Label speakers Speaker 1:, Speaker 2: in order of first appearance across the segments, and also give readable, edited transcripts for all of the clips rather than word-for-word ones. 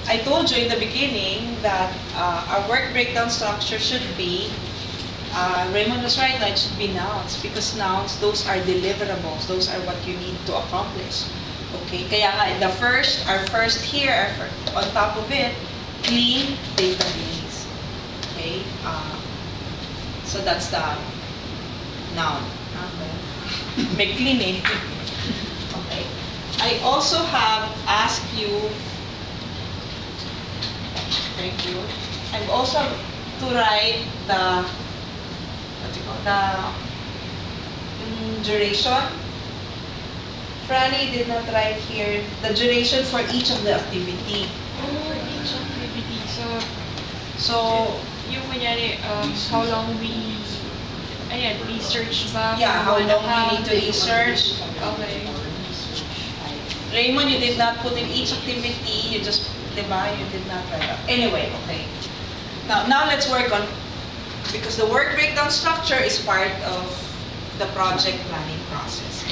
Speaker 1: I told you in the beginning that our work breakdown structure should be, Raymond was right, it should be nouns, because nouns, those are deliverables. Those are what you need to accomplish. Okay, kaya nga, our first here, on top of it, clean database. Okay, so that's the noun. May clean eh. Okay. I also have asked you, thank you, I've also to write the, what do you call, the duration. Franny did not write here the duration for each of the activity.
Speaker 2: For each activity.
Speaker 1: So
Speaker 2: yung kunyari, how long we, research ba?
Speaker 1: Yeah, how long we need to research.
Speaker 2: Okay.
Speaker 1: Raymond, you did not put in each activity, you just, diba, you did not write up. Anyway, okay. Now let's work on, because the work breakdown structure is part of the project planning process.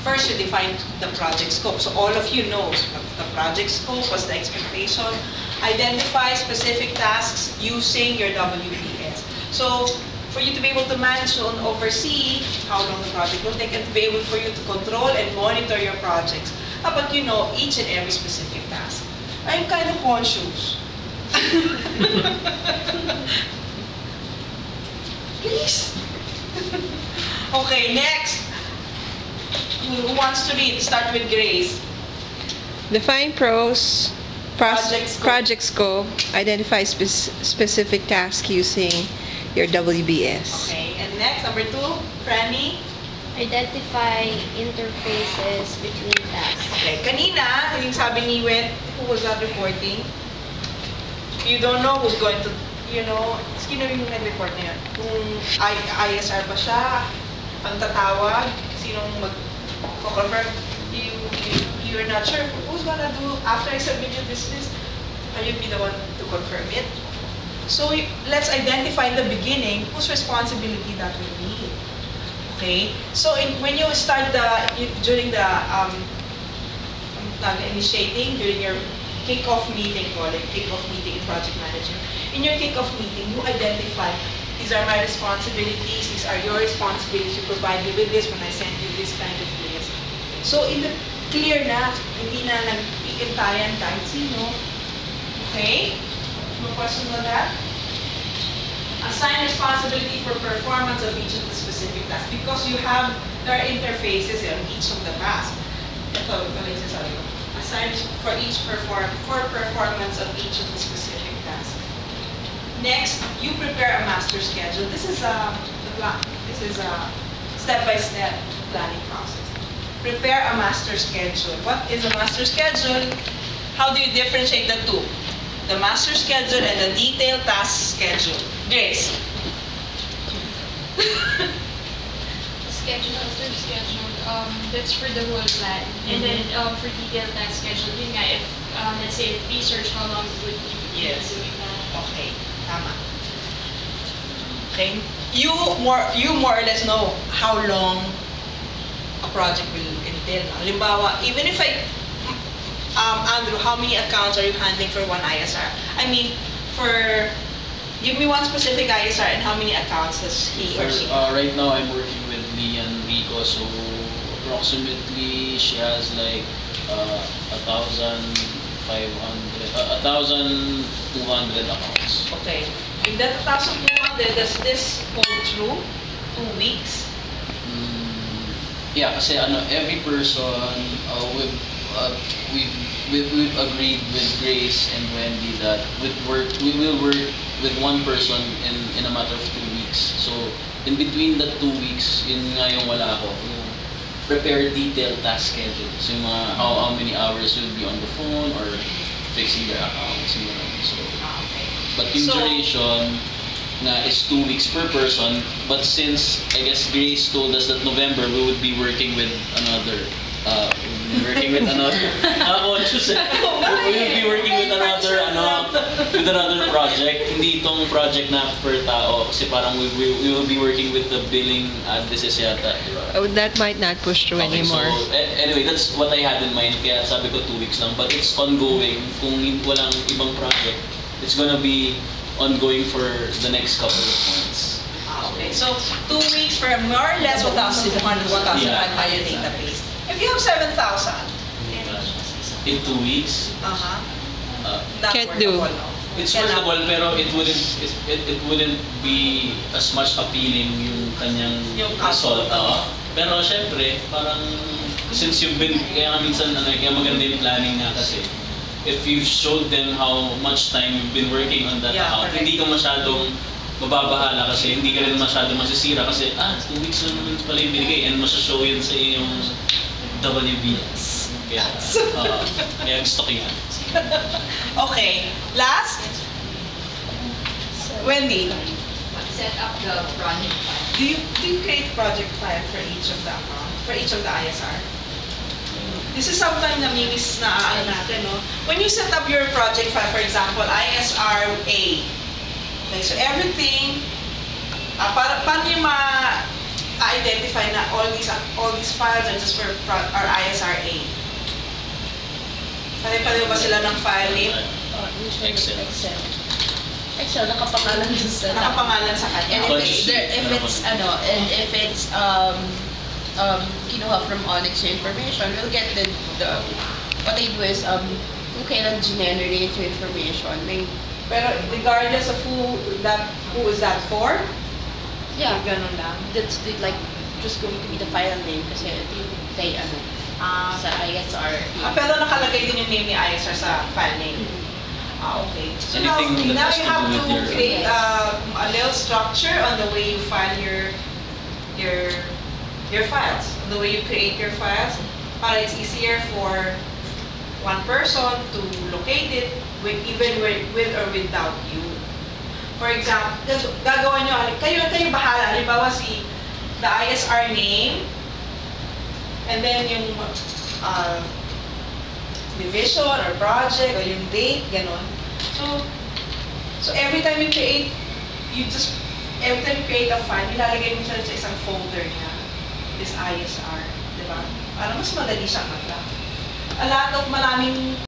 Speaker 1: First, you define the project scope. So all of you know the project scope was the expectation. Identify specific tasks using your WBS. So for you to be able to manage and oversee how long the project will take, and to be able for you to control and monitor your projects, but you know each and every specific task. I'm kind of conscious. Please. Okay, next. Who wants to read? Start with Grace.
Speaker 3: Define pros, project scope, identify specific task using your WBS.
Speaker 1: Okay, and next, number 2, Franny.
Speaker 4: Identify interfaces between tasks.
Speaker 1: Okay, kanina, yung sabi ni Wet, who was not reporting, you don't know who's going to, sino yung nag-report na yun? Kung ISR ba siya, ang tatawag, sinong mag-confirm, you're not sure who's gonna do, after I submit you this list, are you be the one to confirm it? So let's identify in the beginning whose responsibility that will be. Okay? So when you start during the initiating, during your kick-off meeting, call it kick-off meeting in project management, in your kick-off meeting, you identify, these are my responsibilities, these are your responsibilities, you provide me with this when I send you this kind of list. So clear na, hindi na nag-iintayan kahit sino. Okay? No question on that? Assign responsibility for performance of each of the specific tasks, because there are interfaces on each of the tasks. Ito yung sasabi ko. Assign for performance of each of the specific tasks. Next, you prepare a master schedule. This is a step-by-step planning process. Prepare a master schedule. What is a master schedule? How do you differentiate the two? The master schedule and the detailed task schedule. Grace.
Speaker 2: Master schedule, that's for the whole plan. And then for detailed task schedule, yun nga, if, let's say, research, how long would you be doing that?
Speaker 1: Okay, tama. Okay, you more or less know how long a project will entail. Halimbawa, even if Andrew, how many accounts are you handling for one ISR? I mean, give me one specific ISR and how many accounts does he or she have?
Speaker 5: Right now, I'm working with Lian Rico, so approximately she has like 1,200 accounts.
Speaker 1: Okay. If that 1,200, does this go through 2 weeks?
Speaker 5: Yeah, kasi every person, we've agreed with Grace and Wendy that we will work with one person in a matter of 2 weeks. So in between the 2 weeks, yun nga yung wala ako, prepare detailed task schedule. So yung mga how many hours will be on the phone or fixing their accounts. So, but yung duration na is 2 weeks per person, but since I guess Grace told us that November we would be working with another we will be working with another with another project. Hindi itong project na per tao. Kasi parang we will be working with the billing addresses yata.
Speaker 3: Oh, that might not push through
Speaker 5: Okay, so
Speaker 3: anymore.
Speaker 5: anyway, that's what I had in mind. Kaya sabi ko 2 weeks lang. But it's ongoing. Kung walang ibang project, it's gonna be ongoing for the next couple of months.
Speaker 1: Okay, so 2 weeks for more or less 1,200, 1,500 database. If you have 7,000,
Speaker 5: In 2 weeks,
Speaker 1: not
Speaker 3: Can't do.
Speaker 1: workable, no?
Speaker 5: it's
Speaker 1: Cannot.
Speaker 5: workable pero it wouldn't be as much appealing yung kanyang
Speaker 1: Yung
Speaker 5: result.
Speaker 1: output.
Speaker 5: Pero syempre, parang since you've been, kaya nga minsan kaya maganda yung planning nga kasi if you showed them how much time you've been working on that
Speaker 1: Yeah,
Speaker 5: account,
Speaker 1: correct.
Speaker 5: hindi ka masyadong mababahala kasi hindi ka rin masyadong masisira kasi 2 weeks lang naman pala yung binigay and masashow yun sa iyong WBS. Kaya gusto ko yan.
Speaker 1: Okay, last? Wendy,
Speaker 6: Set up the project plan.
Speaker 1: do you create project plan for each of the account, for each of the ISR? This is something na mimis na natin, no? When you set up your project file, for example, ISR A, okay, so everything, paano yung ma-identify na all these files are just for our ISR A? Pare-pareho ba sila ng file name?
Speaker 5: Excel.
Speaker 6: Excel, nakapangalan dun sa
Speaker 1: Nakapangalan sa kanya.
Speaker 6: And if it's kinuha from Onyx yung information, we'll get what they do is kung kailan generate yung information,
Speaker 1: Pero regardless of who is that for?
Speaker 6: yeah,
Speaker 1: Ganun lang.
Speaker 6: that's like just going to be the file name kasi ito yung kay sa ISR.
Speaker 1: Pero nakalagay din yung name ni ISR sa file name. Okay. So
Speaker 5: Anything
Speaker 1: now
Speaker 5: that has
Speaker 1: you
Speaker 5: to
Speaker 1: have
Speaker 5: do
Speaker 1: to
Speaker 5: with your-
Speaker 1: create a little structure on the way you file your files, on the way you create your files, para it's easier for one person to locate it even with or without you. For example, gagawa nyo, kayo bahala, halimbawa the ISR name, and then yung division or project or yung date, ganon. So every time you create a file, nilalagay mo siya sa isang folder niya, this ISR, di ba? Para mas madali siyang mag-lock. Maraming